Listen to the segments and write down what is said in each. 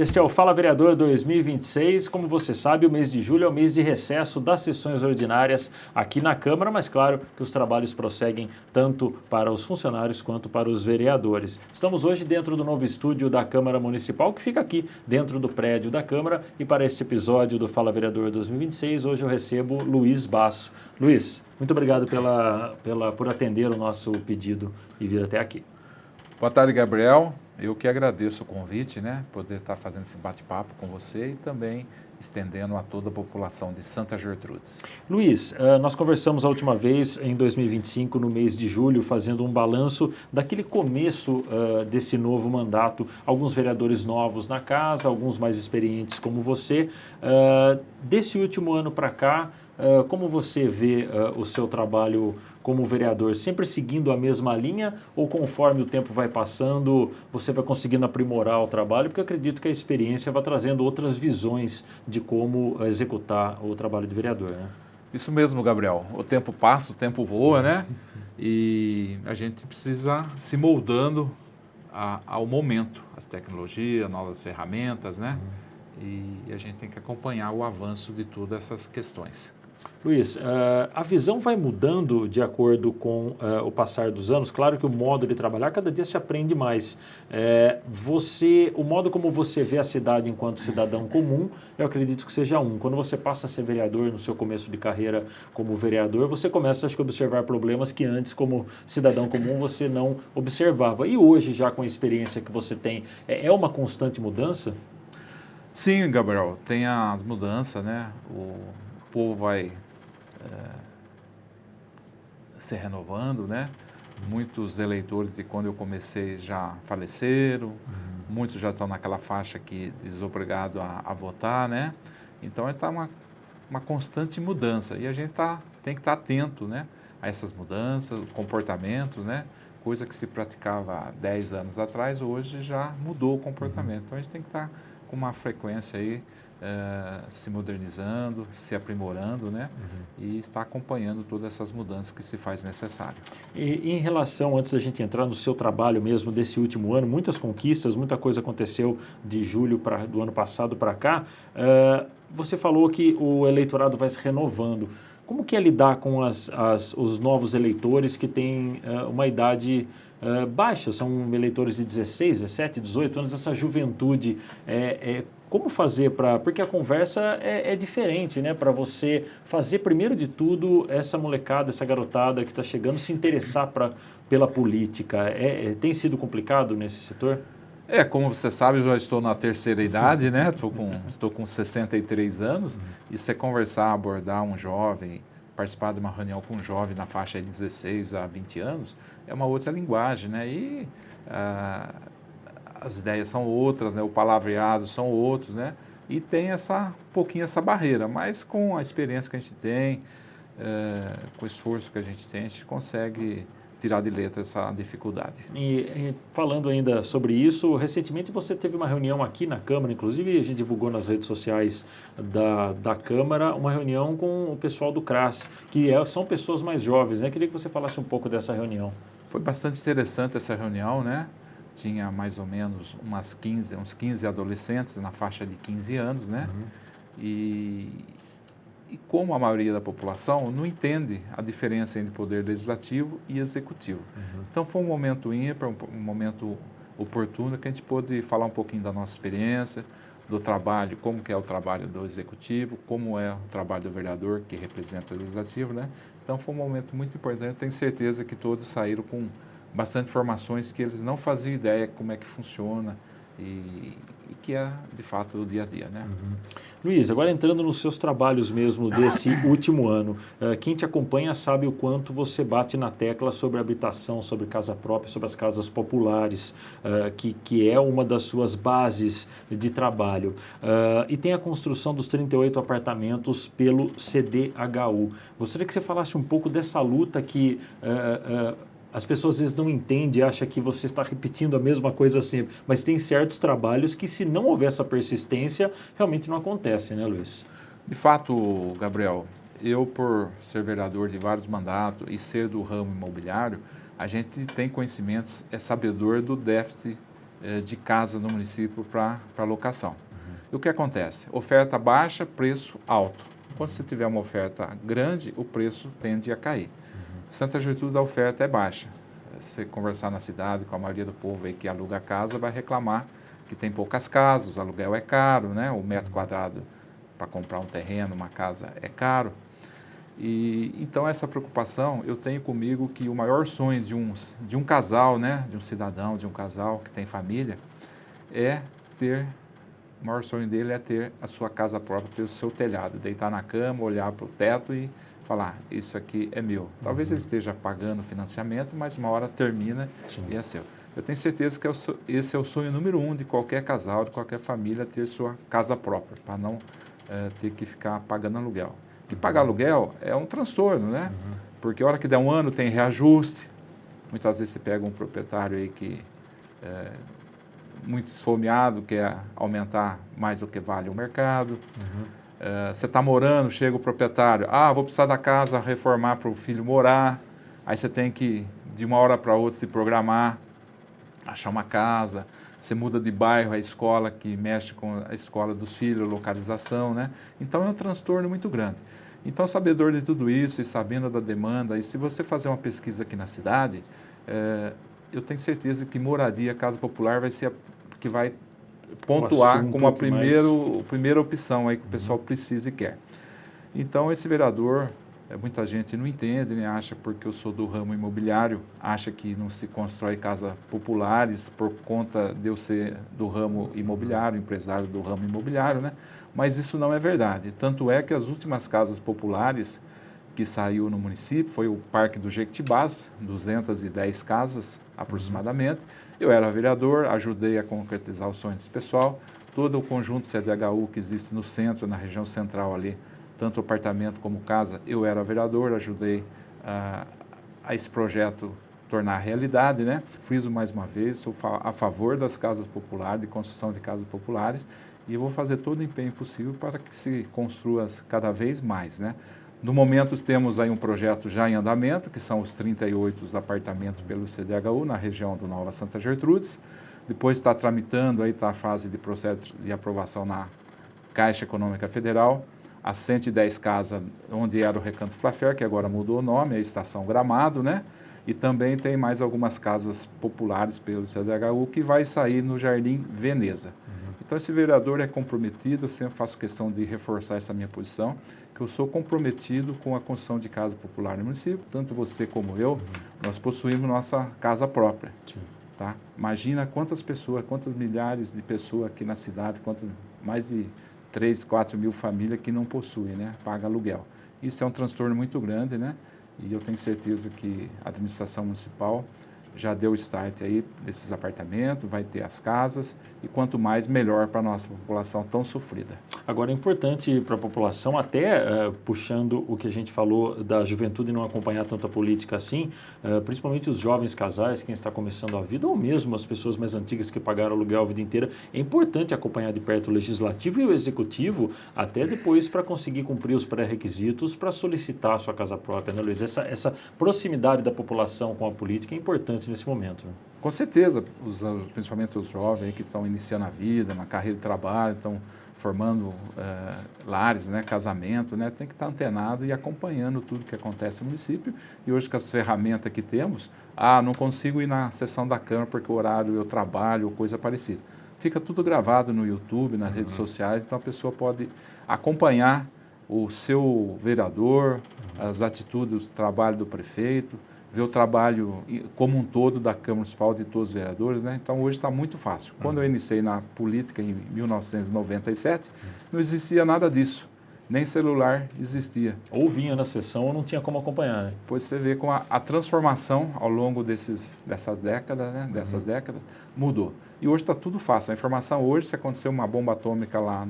este é o Fala Vereador 2026. Como você sabe, o mês de julho é o mês de recesso das sessões ordinárias aqui na Câmara, mas claro que os trabalhos prosseguem tanto para os funcionários quanto para os vereadores. Estamos hoje dentro do novo estúdio da Câmara Municipal, que fica aqui dentro do prédio da Câmara, e para este episódio do Fala Vereador 2026, hoje eu recebo Luiz Basso. Luiz, muito obrigado por atender o nosso pedido e vir até aqui. Boa tarde, Gabriel. Eu que agradeço o convite, poder estar fazendo esse bate-papo com você e também estendendo a toda a população de Santa Gertrudes. Luiz, nós conversamos a última vez em 2025, no mês de julho, fazendo um balanço daquele começo desse novo mandato. Alguns vereadores novos na casa, alguns mais experientes como você. Desse último ano para cá, como você vê o seu trabalho como vereador? Sempre seguindo a mesma linha ou conforme o tempo vai passando, você vai conseguindo aprimorar o trabalho? Porque eu acredito que a experiência vai trazendo outras visões de como executar o trabalho de vereador, né? Isso mesmo, Gabriel. O tempo passa, o tempo voa, E a gente precisa se moldando ao momento, as tecnologias, novas ferramentas, E a gente tem que acompanhar o avanço de todas essas questões. Luiz, a visão vai mudando de acordo com o passar dos anos. Claro que o modo de trabalhar, cada dia se aprende mais. O modo como você vê a cidade enquanto cidadão comum, eu acredito que seja um. Quando você passa a ser vereador no seu começo de carreira como vereador, você começa, acho que, a observar problemas que antes, como cidadão comum, você não observava. E hoje, já com a experiência que você tem, é uma constante mudança? Sim, Gabriel, tem as mudanças, O povo vai se renovando, Muitos eleitores de quando eu comecei já faleceram, muitos já estão naquela faixa que desobrigado a votar, Então está uma constante mudança e a gente tem que estar atento, a essas mudanças, o comportamento, Coisa que se praticava há 10 anos atrás, hoje já mudou o comportamento. Então a gente tem que estar com uma frequência aí, se modernizando, se aprimorando, E está acompanhando todas essas mudanças que se faz necessário. E em relação, antes da gente entrar no seu trabalho mesmo desse último ano, muitas conquistas, muita coisa aconteceu de julho do ano passado para cá. Você falou que o eleitorado vai se renovando. Como que é lidar com os novos eleitores que têm uma idade baixa? São eleitores de 16, 17, 18 anos, essa juventude. Como fazer porque a conversa é diferente, para você fazer, primeiro de tudo, essa molecada, essa garotada que está chegando, se interessar pela política. Tem sido complicado nesse setor? Como você sabe, eu já estou na terceira idade, Estou com 63 anos, e você conversar, abordar um jovem, participar de uma reunião com um jovem na faixa de 16 a 20 anos, é uma outra linguagem, E as ideias são outras, o palavreado são outros, E tem um pouquinho essa barreira, mas com a experiência que a gente tem, com o esforço que a gente consegue tirar de letra essa dificuldade. E falando ainda sobre isso, recentemente você teve uma reunião aqui na Câmara, inclusive a gente divulgou nas redes sociais da Câmara, uma reunião com o pessoal do CRAS, que são pessoas mais jovens, Queria que você falasse um pouco dessa reunião. Foi bastante interessante essa reunião, Tinha mais ou menos uns 15 adolescentes na faixa de 15 anos, E como a maioria da população não entende a diferença entre poder legislativo e executivo. Então foi um momento ímpar, um momento oportuno que a gente pôde falar um pouquinho da nossa experiência, do trabalho, como que é o trabalho do executivo, como é o trabalho do vereador que representa o legislativo, Então foi um momento muito importante, eu tenho certeza que todos saíram com bastante informações que eles não faziam ideia como é que funciona e que é, de fato, o dia a dia, Luiz, agora entrando nos seus trabalhos mesmo desse último ano, quem te acompanha sabe o quanto você bate na tecla sobre habitação, sobre casa própria, sobre as casas populares, que é uma das suas bases de trabalho. E tem a construção dos 38 apartamentos pelo CDHU. Gostaria que você falasse um pouco dessa luta que as pessoas às vezes não entendem, acham que você está repetindo a mesma coisa sempre, mas tem certos trabalhos que, se não houver essa persistência, realmente não acontecem, Luiz? De fato, Gabriel, eu, por ser vereador de vários mandatos e ser do ramo imobiliário, a gente tem conhecimentos, é sabedor do déficit de casa no município para locação. E o que acontece? Oferta baixa, preço alto. Quando você tiver uma oferta grande, o preço tende a cair. Santa Gertrudes, a oferta é baixa. Se você conversar na cidade com a maioria do povo aí que aluga casa, vai reclamar que tem poucas casas, o aluguel é caro, né? O metro quadrado para comprar um terreno, uma casa, é caro. E então essa preocupação eu tenho comigo, que o maior sonho de um casal, né? De um cidadão, de um casal que tem família, o maior sonho dele é ter a sua casa própria, ter o seu telhado, deitar na cama, olhar para o teto e falar, isso aqui é meu. Talvez ele esteja pagando financiamento, mas uma hora termina e é seu. Eu tenho certeza que esse é o sonho número 1 de qualquer casal, de qualquer família, ter sua casa própria, para não ter que ficar pagando aluguel. E pagar aluguel é um transtorno, né? Porque a hora que der um ano tem reajuste. Muitas vezes você pega um proprietário aí que muito esfomeado, quer aumentar mais do que vale o mercado. Você está morando, chega o proprietário, vou precisar da casa, reformar para o filho morar. Aí você tem que, de uma hora para outra, se programar, achar uma casa. Você muda de bairro, a escola que mexe com a escola dos filhos, localização, né? Então é um transtorno muito grande. Então, sabedor de tudo isso e sabendo da demanda, e se você fazer uma pesquisa aqui na cidade, eu tenho certeza que moradia, casa popular, vai ser a que vai pontuar como a primeira opção aí que o pessoal precisa e quer. Então, esse vereador, muita gente não entende, né? Acha, porque eu sou do ramo imobiliário, acha que não se constrói casas populares por conta de eu ser do ramo imobiliário, empresário do ramo imobiliário, né? Mas isso não é verdade. Tanto é que as últimas casas populares que saiu no município foi o Parque do Jequitibás, 210 casas aproximadamente. Eu era vereador, ajudei a concretizar o sonho desse pessoal. Todo o conjunto CDHU que existe no centro, na região central ali, tanto apartamento como casa, eu era vereador, ajudei a esse projeto tornar realidade, né? Friso mais uma vez, sou a favor das casas populares, de construção de casas populares, e vou fazer todo o empenho possível para que se construa cada vez mais, né? No momento temos aí um projeto já em andamento, que são os 38 apartamentos pelo CDHU, na região do Nova Santa Gertrudes. Depois está tramitando, aí está a fase de processo de aprovação na Caixa Econômica Federal, as 110 casas onde era o Recanto Flafer, que agora mudou o nome, é a Estação Gramado, né? E também tem mais algumas casas populares pelo CDHU que vai sair no Jardim Veneza. Então esse vereador é comprometido, eu sempre faço questão de reforçar essa minha posição, que eu sou comprometido com a construção de casa popular no município, tanto você como eu, nós possuímos nossa casa própria. Tá? Imagina quantas pessoas, quantas milhares de pessoas aqui na cidade, mais de 3, 4 mil famílias que não possuem, né? Paga aluguel. Isso é um transtorno muito grande, né? E eu tenho certeza que a administração municipal já deu o start aí desses apartamentos, vai ter as casas, e quanto mais, melhor para a nossa população tão sofrida. Agora, é importante para a população, até puxando o que a gente falou da juventude não acompanhar tanta política assim, principalmente os jovens casais, quem está começando a vida, ou mesmo as pessoas mais antigas que pagaram aluguel a vida inteira, é importante acompanhar de perto o legislativo e o executivo, até depois para conseguir cumprir os pré-requisitos para solicitar a sua casa própria, né, Luiz? Essa proximidade da população com a política é importante nesse momento, né? Com certeza, principalmente os jovens que estão iniciando a vida, na carreira de trabalho, estão formando lares, né, casamento, né, tem que estar antenado e acompanhando tudo que acontece no município. E hoje com as ferramentas que temos, não consigo ir na sessão da Câmara porque o horário eu trabalho ou coisa parecida. Fica tudo gravado no YouTube, nas redes sociais, então a pessoa pode acompanhar o seu vereador, as atitudes, o trabalho do prefeito, ver o trabalho como um todo da Câmara Municipal, de todos os vereadores, né? Então hoje está muito fácil. Quando eu iniciei na política em 1997, não existia nada disso, nem celular existia. Ou vinha na sessão ou não tinha como acompanhar, né? Pois você vê como a transformação ao longo dessas décadas, né? Mudou. E hoje está tudo fácil. A informação hoje, se acontecer uma bomba atômica lá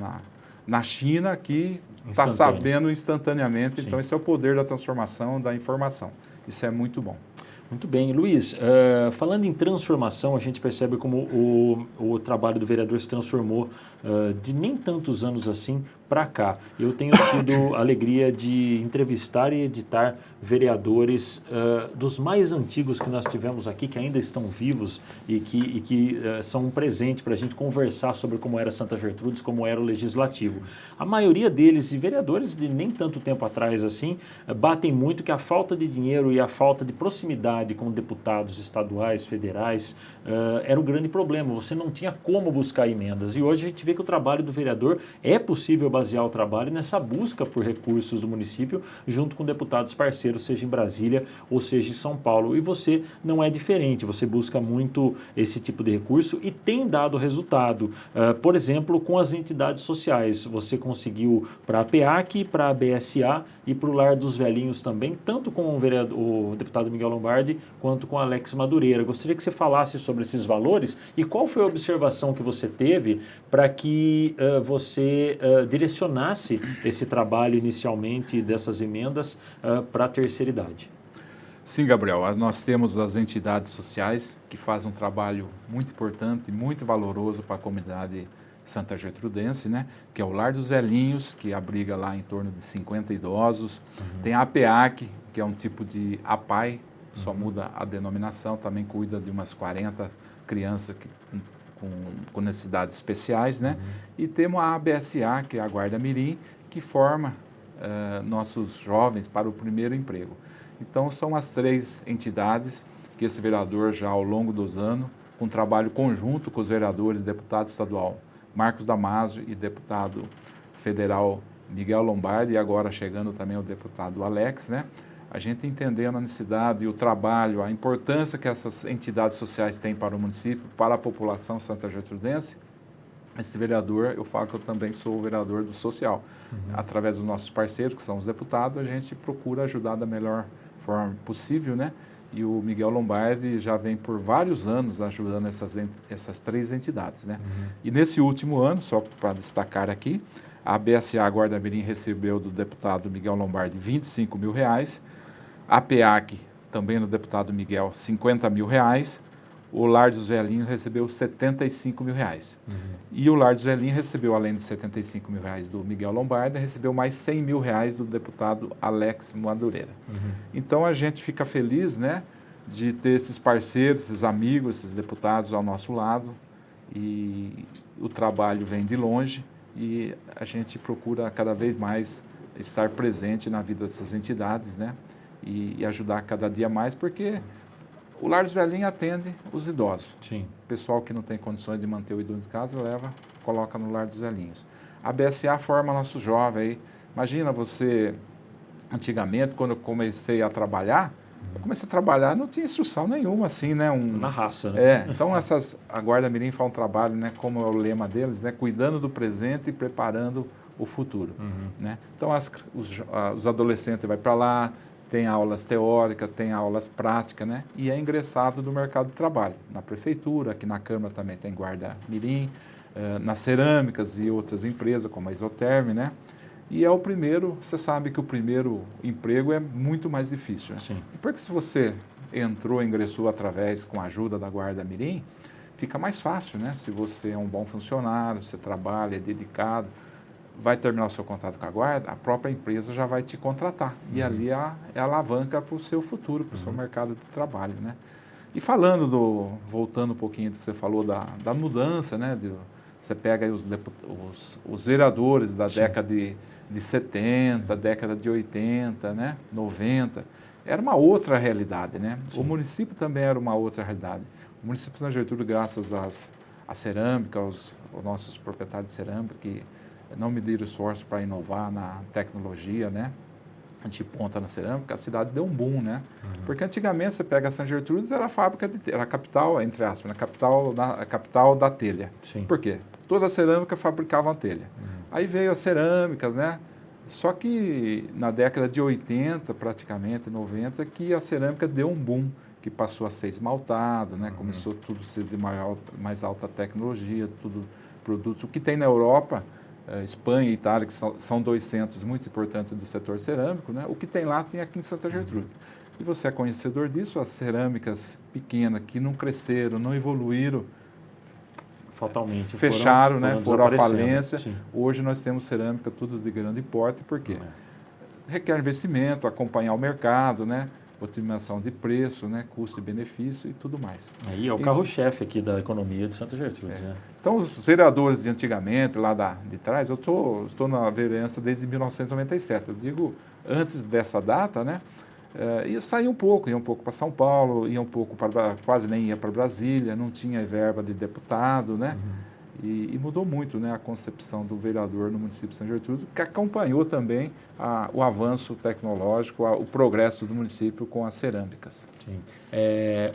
na China, aqui está sabendo instantaneamente. Sim. Então, esse é o poder da transformação, da informação. Isso é muito bom. Muito bem. Luiz, falando em transformação, a gente percebe como o trabalho do vereador se transformou de nem tantos anos assim para cá. Eu tenho tido a alegria de entrevistar e editar vereadores dos mais antigos que nós tivemos aqui, que ainda estão vivos e que são um presente para a gente conversar sobre como era Santa Gertrudes, como era o Legislativo. A maioria deles, e vereadores de nem tanto tempo atrás assim, batem muito que a falta de dinheiro e a falta de proximidade com deputados estaduais, federais, era um grande problema. Você não tinha como buscar emendas. E hoje a gente vê que o trabalho do vereador é possível basear o trabalho nessa busca por recursos do município junto com deputados parceiros, seja em Brasília ou seja em São Paulo. E você não é diferente. Você busca muito esse tipo de recurso e tem dado resultado. Por exemplo, com as entidades sociais. Você conseguiu para a PEAC, para a BSA e para o Lar dos Velhinhos também, tanto com o deputado Miguel Lombardi quanto com Alex Madureira. Gostaria que você falasse sobre esses valores e qual foi a observação que você teve para que você direcionasse esse trabalho inicialmente dessas emendas para a terceira idade. Sim, Gabriel, nós temos as entidades sociais que fazem um trabalho muito importante, muito valoroso para a comunidade Santa Gertrudense, né? Que é o Lar dos Velhinhos, que abriga lá em torno de 50 idosos. Tem a APEAC, que é um tipo de APAI, só muda a denominação, também cuida de umas 40 crianças com necessidades especiais, né? E temos a ABSA, que é a Guarda Mirim, que forma nossos jovens para o primeiro emprego. Então, são as 3 entidades que esse vereador já ao longo dos anos, com trabalho conjunto com os vereadores, deputado estadual Marcos Damasio e deputado federal Miguel Lombardi, e agora chegando também o deputado Alex, né? A gente entendendo a necessidade e o trabalho, a importância que essas entidades sociais têm para o município, para a população santa gertrudense, esse vereador, eu falo que eu também sou o vereador do social. Através dos nossos parceiros, que são os deputados, a gente procura ajudar da melhor forma possível, né? E o Miguel Lombardi já vem por vários anos ajudando essas 3 entidades, né? E nesse último ano, só para destacar aqui, a BSA Guarda Mirim recebeu do deputado Miguel Lombardi R$25 mil, a PEAC, também do deputado Miguel, R$50 mil, o Lar dos Velhinhos recebeu R$75 mil. E o Lar dos Velhinhos recebeu, além dos R$75 mil do Miguel Lombardi, recebeu mais R$100 mil do deputado Alex Madureira. Então a gente fica feliz, né, de ter esses parceiros, esses amigos, esses deputados ao nosso lado, e o trabalho vem de longe e a gente procura cada vez mais estar presente na vida dessas entidades, né, e ajudar cada dia mais, porque o Lar dos Velhinhos atende os idosos. Sim. O pessoal que não tem condições de manter o idoso em casa, coloca no Lar dos Velhinhos. A BSA forma nosso jovem. Imagina você, antigamente, quando eu comecei a trabalhar, não tinha instrução nenhuma, assim, né? Na raça, né? Então a Guarda Mirim faz um trabalho, né, como é o lema deles, né, cuidando do presente e preparando o futuro, né? Então os adolescentes vão para lá, tem aulas teóricas, tem aulas práticas, né? E é ingressado no mercado de trabalho, na prefeitura, aqui na Câmara também tem Guarda Mirim, nas cerâmicas e outras empresas, como a Isoterme, né? E é o primeiro, você sabe que o primeiro emprego é muito mais difícil, né? Sim. Porque se você ingressou com a ajuda da Guarda Mirim, fica mais fácil, né? Se você é um bom funcionário, você trabalha, é dedicado, vai terminar o seu contrato com a Guarda, a própria empresa já vai te contratar. E ali é a alavanca para o seu futuro, para o seu mercado de trabalho, né? E voltando um pouquinho do que você falou da mudança, né? Você pega aí os vereadores da década de 70, década de 80, né? 90, era uma outra realidade, né? Sim. O município também era uma outra realidade. O município de Santa Gertrudes, graças à cerâmica, aos nossos proprietários de cerâmica, que não mediram esforço para inovar na tecnologia, né? A gente ponta na cerâmica, a cidade deu um boom, né? Porque antigamente você pega Santa Gertrudes, era a fábrica, era a capital, entre aspas, a capital da telha. Sim. Por quê? Toda a cerâmica fabricava telha. Aí veio as cerâmicas, né? Só que na década de 80, praticamente, 90, que a cerâmica deu um boom, que passou a ser esmaltado, né? Começou tudo a ser de mais alta tecnologia, tudo produto. O que tem na Europa, Espanha e Itália, que são dois centros muito importantes do setor cerâmico, né? O que tem lá tem aqui em Santa Gertrude. E você é conhecedor disso, as cerâmicas pequenas que não cresceram, não evoluíram, fatalmente fecharam, foram à desaparecendo. falência. Sim. Hoje nós temos cerâmica tudo de grande porte, por quê? Requer investimento, acompanhar o mercado, né? Otimização de preço, né? Custo e benefício e tudo mais. Aí é o carro-chefe aqui da economia de Santa Gertrude. Né? Então, os vereadores de antigamente, lá de trás, eu estou na vereança desde 1997. Eu digo, antes dessa data, né? Eu saía um pouco, ia um pouco para São Paulo, ia um pouco para, quase nem ia para Brasília, não tinha verba de deputado, né? E mudou muito, né, a concepção do vereador no município de Santa Gertrude, que acompanhou também o avanço tecnológico, o progresso do município com as cerâmicas. Sim.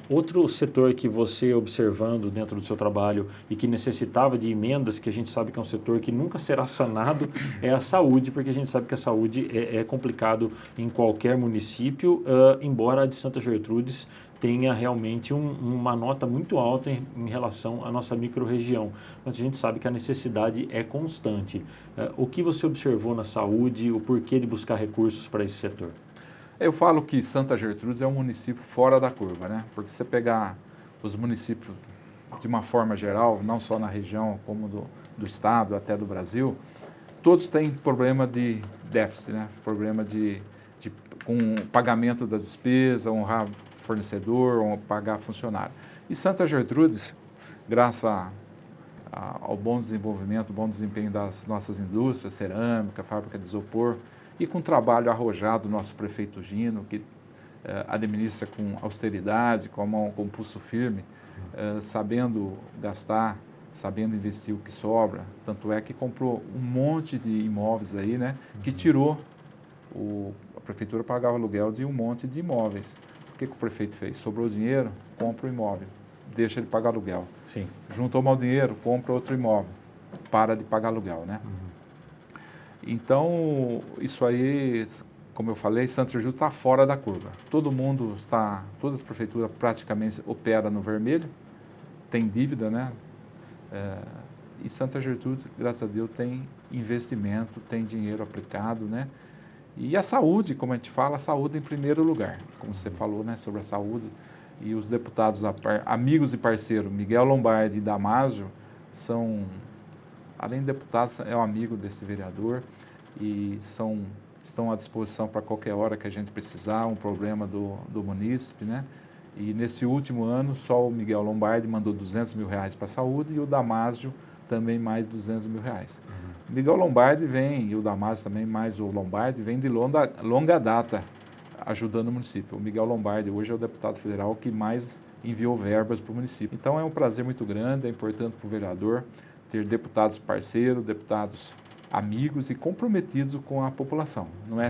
Outro setor que você observando dentro do seu trabalho e que necessitava de emendas, que a gente sabe que é um setor que nunca será sanado, é a saúde, porque a gente sabe que a saúde é complicado em qualquer município, embora a de Santa Gertrudes tenha realmente uma nota muito alta em relação à nossa microrregião. Mas a gente sabe que a necessidade é constante. O que você observou na saúde, o porquê de buscar recursos para esse setor? Eu falo que Santa Gertrudes é um município fora da curva, né? Porque se você pegar os municípios de uma forma geral, não só na região, como do estado, até do Brasil, todos têm problema de déficit, né? Problema com pagamento das despesas, honrar fornecedor, ou pagar funcionário. E Santa Gertrudes, graças ao bom desenvolvimento, bom desempenho das nossas indústrias, cerâmica, fábrica de isopor, e com o trabalho arrojado do nosso prefeito Gino, que administra com austeridade, com pulso firme, sabendo gastar, sabendo investir o que sobra. Tanto é que comprou um monte de imóveis aí, né, que tirou, a prefeitura pagava aluguel de um monte de imóveis. O que o prefeito fez? Sobrou dinheiro, compra o imóvel, deixa ele pagar aluguel. Sim. Juntou mal dinheiro, compra outro imóvel, para de pagar aluguel, né? Então, isso aí, como eu falei, Santa Gertrude está fora da curva. Todas as prefeituras praticamente operam no vermelho, tem dívida, né? E Santa Gertrude, graças a Deus, tem investimento, tem dinheiro aplicado, né? E a saúde, como a gente fala, a saúde em primeiro lugar, como você falou, né, sobre a saúde. E os deputados amigos e parceiros, Miguel Lombardi e Damásio, além de deputados, é um amigo desse vereador e estão à disposição para qualquer hora que a gente precisar, um problema do munícipe, né? E nesse último ano, só o Miguel Lombardi mandou R$200 mil para a saúde e o Damásio também mais R$200 mil. Miguel Lombardi e o Damásio também, mais o Lombardi, vem de longa data ajudando o município. O Miguel Lombardi hoje é o deputado federal que mais enviou verbas para o município. Então é um prazer muito grande, é importante para o vereador ter deputados parceiros, deputados amigos e comprometidos com a população. Não é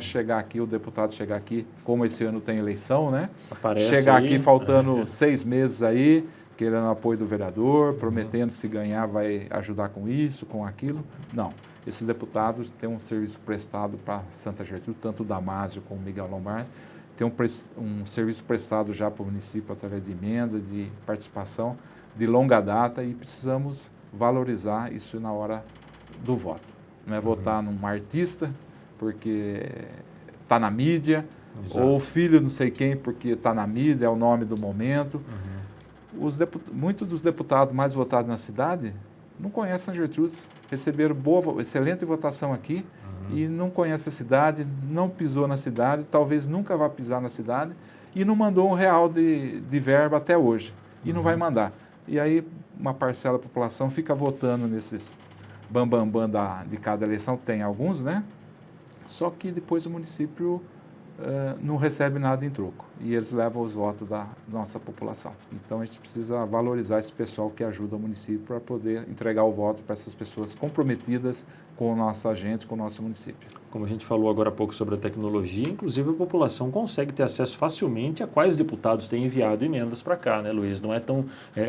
o deputado chegar aqui, como esse ano tem eleição, né? Chegar aqui faltando 6 meses aí, querendo apoio do vereador, prometendo se ganhar vai ajudar com isso, com aquilo. Não. Esses deputados têm um serviço prestado para Santa Gertrude, tanto o Damásio como o Miguel Lombardi, tem um serviço prestado já para o município através de emenda, de participação, de longa data e precisamos valorizar isso na hora do voto. Não é votar num artista porque está na mídia, Exato. ou filho não sei quem porque está na mídia, é o nome do momento. Muitos dos deputados mais votados na cidade não conhecem Santa Gertrude, receberam excelente votação aqui e não conhece a cidade, não pisou na cidade, talvez nunca vá pisar na cidade e não mandou R$1 de verba até hoje e não vai mandar. E aí uma parcela da população fica votando nesses bambambam de cada eleição, tem alguns, né? Só que depois o município não recebe nada em troco e eles levam os votos da nossa população. Então a gente precisa valorizar esse pessoal que ajuda o município para poder entregar o voto para essas pessoas comprometidas com a nossa gente, com o nosso município. Como a gente falou agora há pouco sobre a tecnologia, inclusive a população consegue ter acesso facilmente a quais deputados têm enviado emendas para cá, né, Luiz? Não é tão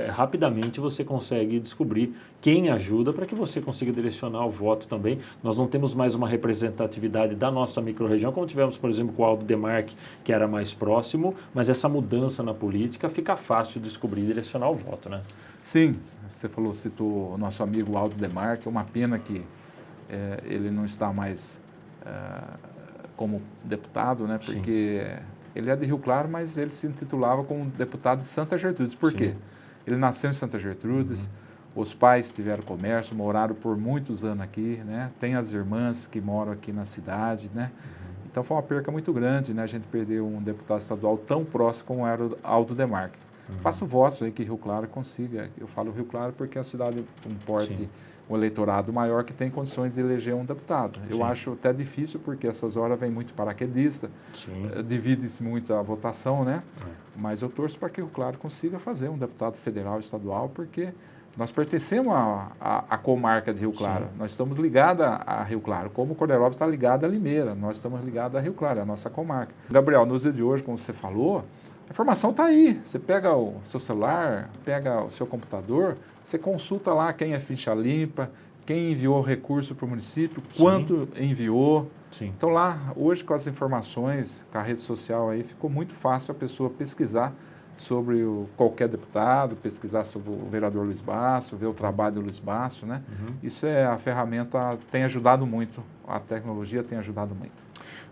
rapidamente você consegue descobrir quem ajuda para que você consiga direcionar o voto também. Nós não temos mais uma representatividade da nossa microrregião, como tivemos, por exemplo, com o Aldo Demarque, que era mais próximo, mas essa mudança na política fica fácil de descobrir e direcionar o voto, né? Sim, você citou o nosso amigo Aldo Demarque, é uma pena que ele não está mais como deputado, né? Porque ele é de Rio Claro, mas ele se intitulava como deputado de Santa Gertrudes. Por quê? Ele nasceu em Santa Gertrudes, os pais tiveram comércio, moraram por muitos anos aqui, né? Tem as irmãs que moram aqui na cidade, né? Então foi uma perca muito grande, né? A gente perdeu um deputado estadual tão próximo como era o Aldo Demarque. Faço votos aí que Rio Claro consiga. Eu falo Rio Claro porque é a cidade um porte, um eleitorado maior que tem condições de eleger um deputado. Eu acho até difícil porque essas horas vem muito paraquedista, divide-se muito a votação, né? Mas eu torço para que Rio Claro consiga fazer um deputado federal, estadual, porque nós pertencemos à comarca de Rio Claro. Nós estamos ligados a Rio Claro, como o Corderópolis está ligado a Limeira. Nós estamos ligados a Rio Claro, é a nossa comarca. Gabriel, nos dias de hoje, como você falou, a informação está aí. Você pega o seu celular, pega o seu computador, você consulta lá quem é ficha limpa, quem enviou recurso para o município, quanto enviou. Então lá, hoje com as informações, com a rede social aí, ficou muito fácil a pessoa pesquisar sobre qualquer deputado, pesquisar sobre o vereador Luiz Basso, ver o trabalho do Luiz Basso, né? Isso a ferramenta tem ajudado muito, a tecnologia tem ajudado muito.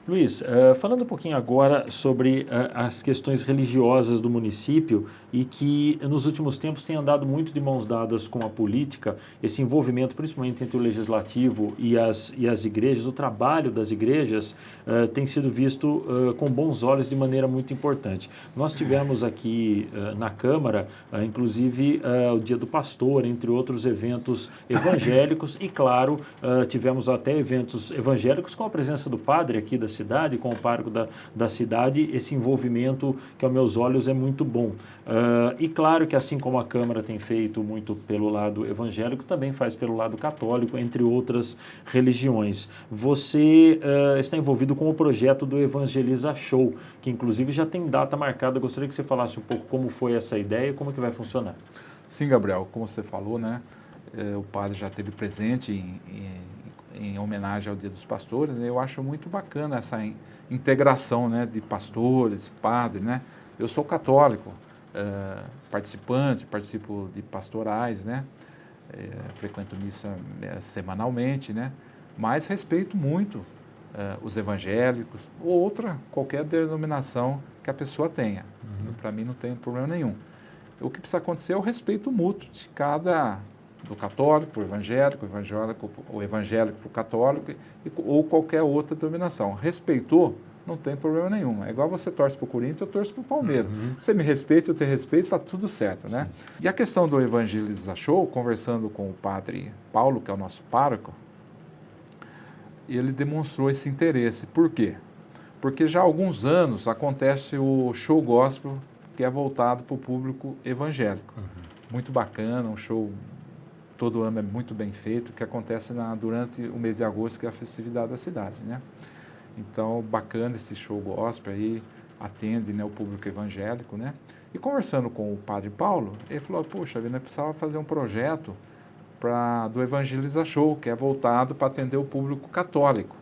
Luiz, falando um pouquinho agora sobre as questões religiosas do município e que nos últimos tempos tem andado muito de mãos dadas com a política, esse envolvimento principalmente entre o legislativo e as igrejas, o trabalho das igrejas tem sido visto com bons olhos de maneira muito importante. Nós tivemos aqui na Câmara, inclusive o Dia do Pastor, entre outros eventos evangélicos e, claro, tivemos até eventos evangélicos com a presença do padre aqui da cidade, com o pároco da cidade, esse envolvimento que aos meus olhos é muito bom. E claro que assim como a Câmara tem feito muito pelo lado evangélico, também faz pelo lado católico, entre outras religiões. Você está envolvido com o projeto do Evangeliza Show, que inclusive já tem data marcada. Eu gostaria que você falasse um pouco como foi essa ideia e como que vai funcionar. Sim, Gabriel, como você falou, né? O padre já esteve presente em homenagem ao Dia dos Pastores, né? Eu acho muito bacana essa integração, né, de pastores, padres, né? Eu sou católico, participo de pastorais, né? Frequento missa semanalmente, né? Mas respeito muito os evangélicos ou qualquer denominação que a pessoa tenha. Para mim não tem problema nenhum. O que precisa acontecer é o respeito mútuo de do católico, o evangélico para o católico ou qualquer outra denominação. Respeitou, não tem problema nenhum. É igual você torce para o Corinthians, eu torço para o Palmeiras. Você me respeita, eu te respeito, está tudo certo, né? E a questão do Evangeliza Show, conversando com o padre Paulo, que é o nosso pároco, ele demonstrou esse interesse. Por quê? Porque já há alguns anos acontece o show gospel, que é voltado para o público evangélico. Muito bacana, um show todo ano é muito bem feito, que acontece durante o mês de agosto, que é a festividade da cidade, né? Então, bacana esse show gospel aí, atende, né, o público evangélico, né? E conversando com o padre Paulo, ele falou, poxa, nós precisávamos fazer um projeto do Evangeliza Show, que é voltado para atender o público católico.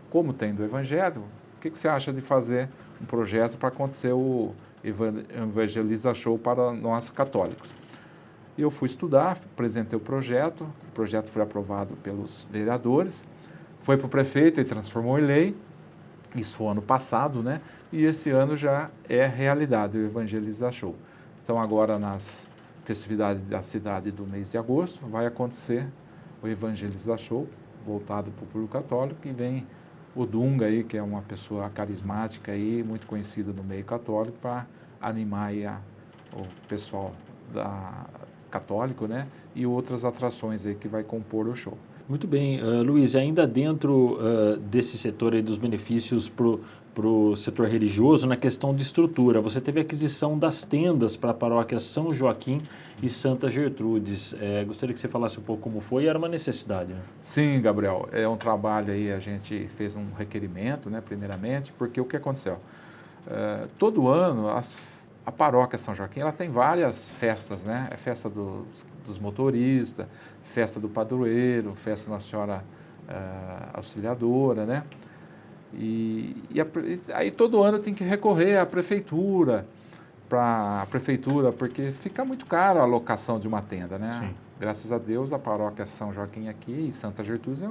Como tem do evangelho, o que você acha de fazer um projeto para acontecer o Evangeliza Show para nós católicos? E eu fui estudar, apresentei o projeto foi aprovado pelos vereadores, foi para o prefeito e transformou em lei, isso foi ano passado, né? E esse ano já é realidade, o Evangeliza Show. Então agora nas festividades da cidade do mês de agosto, vai acontecer o Evangeliza Show, voltado para o público católico, e vem o Dunga aí, que é uma pessoa carismática aí, muito conhecida no meio católico, para animar aí o pessoal católico, né? E outras atrações aí que vai compor o show. Muito bem, Luiz, ainda dentro desse setor aí dos benefícios para o setor religioso, na questão de estrutura, você teve a aquisição das tendas para a paróquia São Joaquim e Santa Gertrudes. Gostaria que você falasse um pouco como foi, era uma necessidade, né? Sim, Gabriel, é um trabalho aí, a gente fez um requerimento, né, primeiramente, porque o que aconteceu? Todo ano, a paróquia São Joaquim, ela tem várias festas, né? É festa dos motoristas, festa do padroeiro, festa da Nossa Senhora Auxiliadora, né? Aí todo ano tem que recorrer à prefeitura, porque fica muito caro a locação de uma tenda, né? Sim. graças a Deus, a paróquia São Joaquim aqui e Santa Gertrudes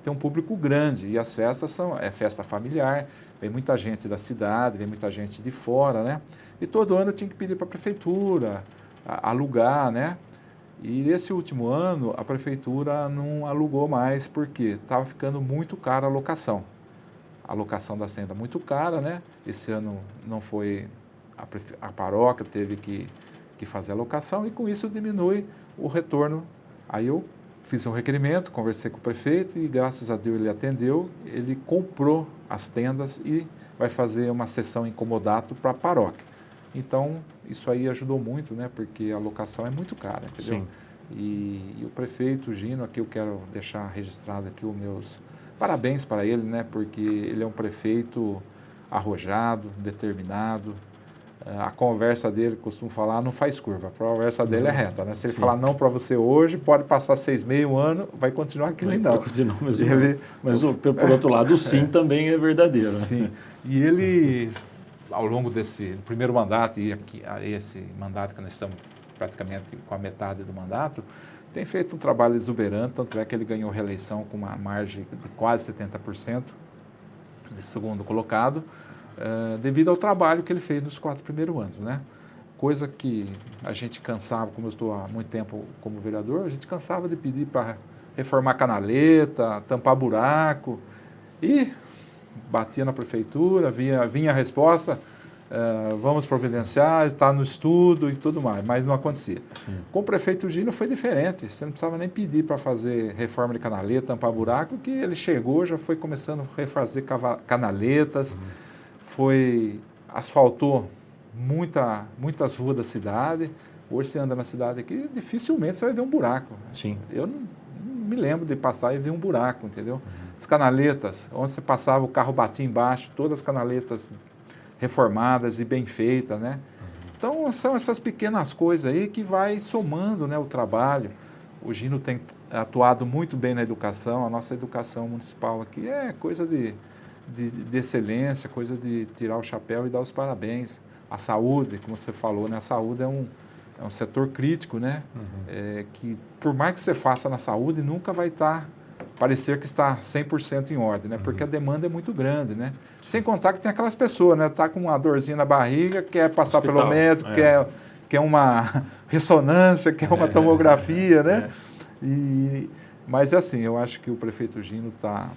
tem um público grande, e as festas é festa familiar, vem muita gente da cidade, vem muita gente de fora, né? E todo ano eu tinha que pedir para a prefeitura alugar, né? E esse último ano a prefeitura não alugou mais, porque estava ficando muito cara a locação da senda muito cara, né? Esse ano não foi, a paróquia teve que fazer a locação, e com isso diminui o retorno. Aí eu fiz um requerimento, conversei com o prefeito e graças a Deus ele atendeu, ele comprou as tendas e vai fazer uma sessão em comodato para a paróquia. Então, isso aí ajudou muito, né? Porque a locação é muito cara, entendeu? Sim. E o prefeito Gino, aqui eu quero deixar registrado aqui os meus parabéns para ele, né? Porque ele é um prefeito arrojado, determinado. A conversa dele, costumo falar, não faz curva. A conversa dele é reta, né? Se ele falar não para você hoje, pode passar 6 meses, 1 ano, vai continuar aquele não. Vai continuar mesmo. Mas por outro lado, o sim também é verdadeiro. Né? Sim. E ele, ao longo desse primeiro mandato e esse mandato que nós estamos praticamente com a metade do mandato, tem feito um trabalho exuberante, tanto é que ele ganhou reeleição com uma margem de quase 70% de segundo colocado, devido ao trabalho que ele fez nos 4 primeiros anos, né? Coisa que a gente cansava, como eu estou há muito tempo como vereador, a gente cansava de pedir para reformar canaleta, tampar buraco, e batia na prefeitura, vinha a resposta, vamos providenciar, está no estudo e tudo mais, mas não acontecia. Sim. Com o prefeito Gino foi diferente, você não precisava nem pedir para fazer reforma de canaleta, tampar buraco, que ele chegou, já foi começando a refazer canaletas, asfaltou muitas ruas da cidade. Hoje você anda na cidade aqui, dificilmente você vai ver um buraco. Sim. Eu não me lembro de passar e ver um buraco, entendeu? As canaletas, onde você passava, o carro batia embaixo, todas as canaletas reformadas e bem feitas, né? Então, são essas pequenas coisas aí que vai somando, né, o trabalho. O Gino tem atuado muito bem na educação, a nossa educação municipal aqui é coisa de excelência, coisa de tirar o chapéu e dar os parabéns. A saúde, como você falou, né? A saúde é um setor crítico, né? Que por mais que você faça na saúde, nunca vai parecer que está 100% em ordem, né? Porque a demanda é muito grande, né? Sem contar que tem aquelas pessoas, né? Tá com uma dorzinha na barriga, quer passar pelo médico, quer uma ressonância, quer uma tomografia, né? Mas assim, eu acho que o prefeito Gino está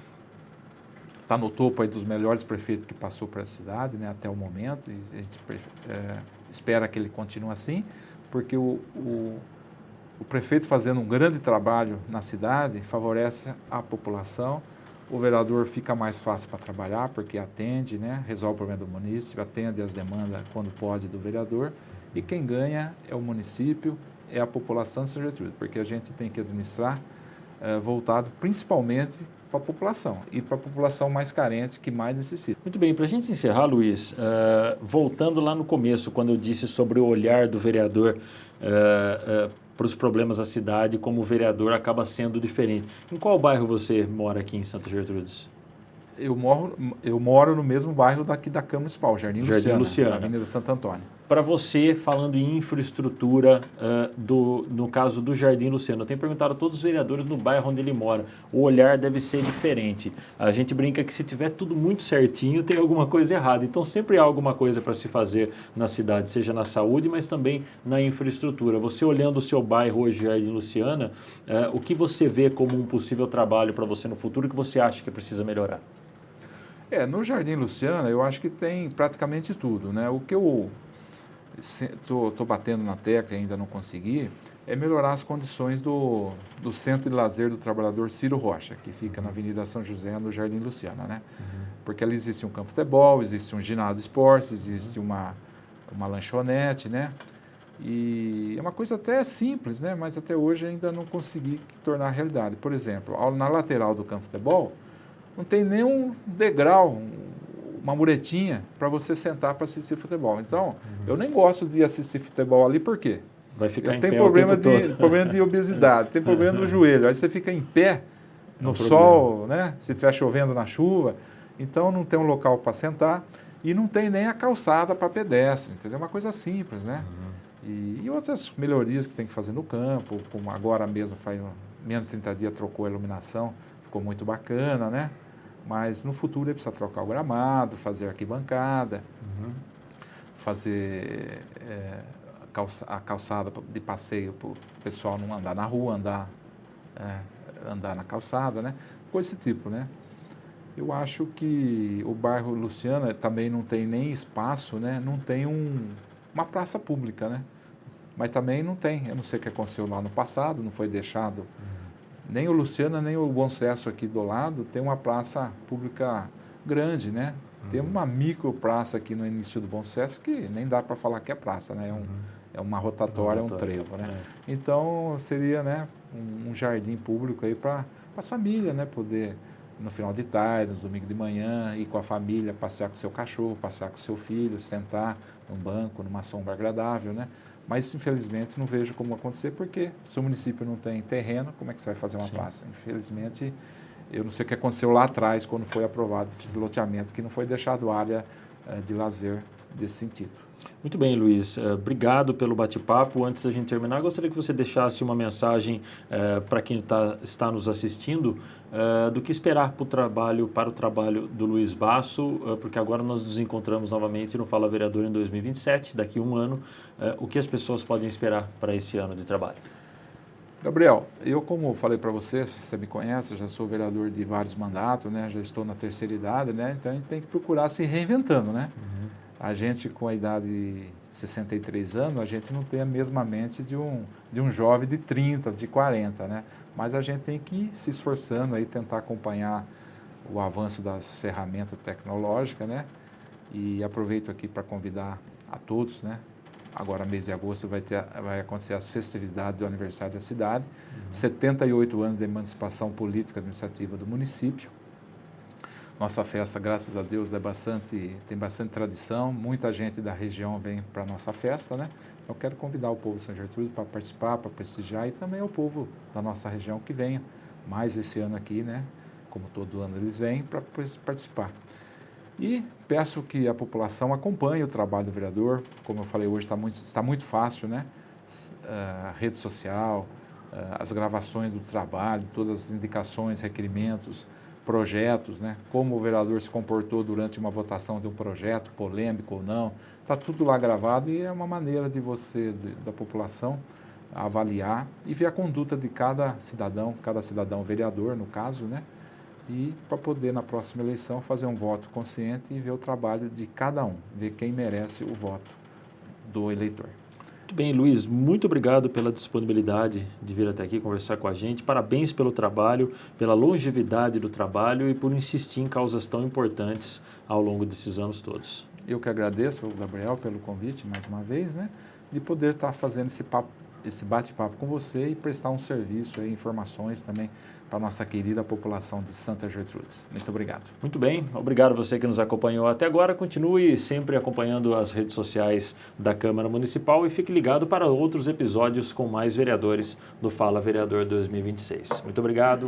no topo aí dos melhores prefeitos que passou para a cidade, né, até o momento, e a gente espera que ele continue assim, porque o prefeito fazendo um grande trabalho na cidade favorece a população, o vereador fica mais fácil para trabalhar, porque atende, né, resolve o problema do município, atende as demandas quando pode do vereador, e quem ganha é o município, é a população de São Gertrudes, porque a gente tem que administrar voltado principalmente para a população e para a população mais carente que mais necessita. Muito bem, para a gente encerrar, Luiz, voltando lá no começo, quando eu disse sobre o olhar do vereador para os problemas da cidade, como o vereador acaba sendo diferente. Em qual bairro você mora aqui em Santa Gertrudes? Eu moro no mesmo bairro daqui da Câmara Municipal, Jardim Luciana, na Avenida Santo Antônio. Para você, falando em infraestrutura, no caso do Jardim Luciano, eu tenho perguntado a todos os vereadores no bairro onde ele mora, o olhar deve ser diferente. A gente brinca que se tiver tudo muito certinho, tem alguma coisa errada. Então, sempre há alguma coisa para se fazer na cidade, seja na saúde, mas também na infraestrutura. Você olhando o seu bairro hoje, Jardim Luciana, o que você vê como um possível trabalho para você no futuro que você acha que precisa melhorar? No Jardim Luciana, eu acho que tem praticamente tudo, né? O que eu estou batendo na tecla e ainda não consegui é melhorar as condições do Centro de Lazer do Trabalhador Ciro Rocha, que fica na Avenida São José, no Jardim Luciana, né? Porque ali existe um campo de futebol, existe um ginásio de esportes, existe uma lanchonete, né? E é uma coisa até simples, né? Mas até hoje ainda não consegui tornar realidade. Por exemplo, na lateral do campo de futebol, não tem nenhum degrau, uma muretinha para você sentar para assistir futebol. Então, eu nem gosto de assistir futebol ali, por quê? Vai ficar em pé problema de obesidade, tem problema no joelho. Aí você fica em pé no sol, né? Se estiver chovendo na chuva. Então, não tem um local para sentar e não tem nem a calçada para pedestre, entendeu? É uma coisa simples, né? E outras melhorias que tem que fazer no campo, como agora mesmo, faz menos de 30 dias, trocou a iluminação, ficou muito bacana, né? Mas no futuro ele precisa trocar o gramado, fazer arquibancada, fazer a calçada de passeio para o pessoal não andar na rua, andar na calçada, né? Coisa desse tipo, né? Eu acho que o bairro Luciana também não tem nem espaço, né? Não tem uma praça pública, né? Mas também não tem, eu não sei o que aconteceu lá no passado, não foi deixado, nem o Luciana, nem o Bom Sucesso aqui do lado, tem uma praça pública grande, né? Tem uma micro praça aqui no início do Bom Sucesso que nem dá para falar que é praça, né? É uma rotatória, um trevo, né? Então, seria, né, um jardim público aí para as famílias, né? Poder, no final de tarde, no domingo de manhã, ir com a família, passear com o seu cachorro, passear com o seu filho, sentar num banco, numa sombra agradável, né? Mas, infelizmente, não vejo como acontecer, porque se o município não tem terreno, como é que você vai fazer uma praça? Infelizmente, eu não sei o que aconteceu lá atrás, quando foi aprovado esse loteamento, que não foi deixado área de lazer desse sentido. Muito bem, Luiz. Obrigado pelo bate-papo. Antes da gente terminar, gostaria que você deixasse uma mensagem para quem está nos assistindo do que esperar para o trabalho do Luiz Basso, porque agora nós nos encontramos novamente no Fala Vereador em 2027, daqui a um ano. O que as pessoas podem esperar para esse ano de trabalho? Gabriel, eu, como falei para você me conhece, eu já sou vereador de vários mandatos, né? Já estou na terceira idade, né? Então a gente tem que procurar se reinventando, né? A gente, com a idade de 63 anos, a gente não tem a mesma mente de um jovem de 30, de 40, né? Mas a gente tem que ir se esforçando aí, tentar acompanhar o avanço das ferramentas tecnológicas, né? E aproveito aqui para convidar a todos, né? Agora, mês de agosto, vai acontecer as festividades do aniversário da cidade, 78 anos de emancipação política administrativa do município. Nossa festa, graças a Deus, tem bastante tradição, muita gente da região vem para a nossa festa, né? Eu quero convidar o povo de São Gertrudes para participar, para prestigiar, e também o povo da nossa região que venha mais esse ano aqui, né? Como todo ano eles vêm, para participar. E peço que a população acompanhe o trabalho do vereador. Como eu falei hoje, está muito fácil, né? Rede social, as gravações do trabalho, todas as indicações, requerimentos, projetos, né? Como o vereador se comportou durante uma votação de um projeto, polêmico ou não. Está tudo lá gravado e é uma maneira de você, da população, avaliar e ver a conduta de cada cidadão vereador, no caso, né? E para poder, na próxima eleição, fazer um voto consciente e ver o trabalho de cada um, ver quem merece o voto do eleitor. Muito bem, Luiz, muito obrigado pela disponibilidade de vir até aqui conversar com a gente. Parabéns pelo trabalho, pela longevidade do trabalho e por insistir em causas tão importantes ao longo desses anos todos. Eu que agradeço, Gabriel, pelo convite mais uma vez, né? De poder estar fazendo esse bate-papo com você e prestar um serviço, informações também para a nossa querida população de Santa Gertrudes. Muito obrigado. Muito bem, obrigado a você que nos acompanhou até agora. Continue sempre acompanhando as redes sociais da Câmara Municipal e fique ligado para outros episódios com mais vereadores do Fala Vereador 2026. Muito obrigado.